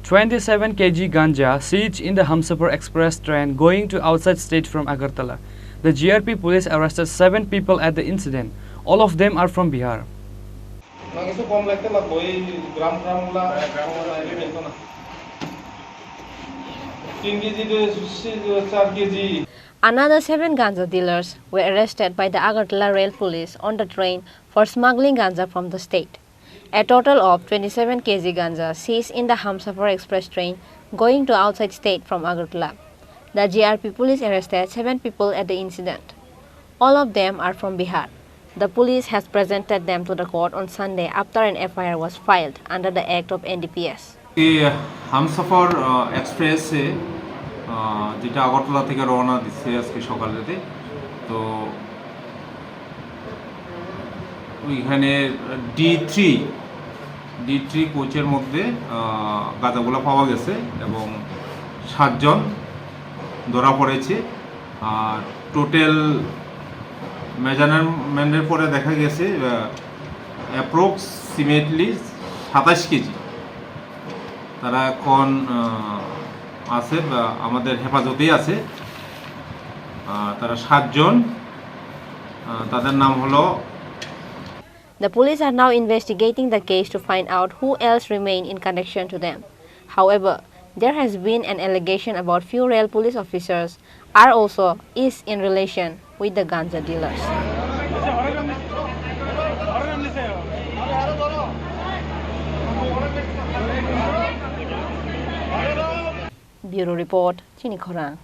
27 kg ganja seized in the Hamsafar Express Train going to outside state from Agartala. The GRP police arrested 7 people at the incident. All of them are from Bihar. Another 7 ganja dealers were arrested by the Agartala Rail Police on the train for smuggling ganja from the state. A total of 27 kg ganja seized in the Hamsafar Express Train going to outside state from Agartala. The GRP police arrested 7 people at the incident. All of them are from Bihar. The police has presented them to the court on Sunday after an FIR was filed under the Act of NDPS. Hamsafar Express যেটা আগরতলা থেকে রওনা দিচ্ছে আজকে সকালেতে তো ওইখানে D3 কোচের মধ্যে গাঁজাগুলো পাওয়া গেছে এবং 7 জন ধরা পড়েছে আর টোটাল মেজারমেন্টের পরে দেখা গেছে অ্যাপ্রক্সিমেটলি 27 কেজি তারা এখন আছে আমাদের হেফাজতেই আছে তারা 7 জন তাদের নাম হলো The police are now investigating the case to find out who else remain in connection to them. However, there has been an allegation about few rail police officers are also in relation with the ganja dealers. Bureau Report, Chini Khorang.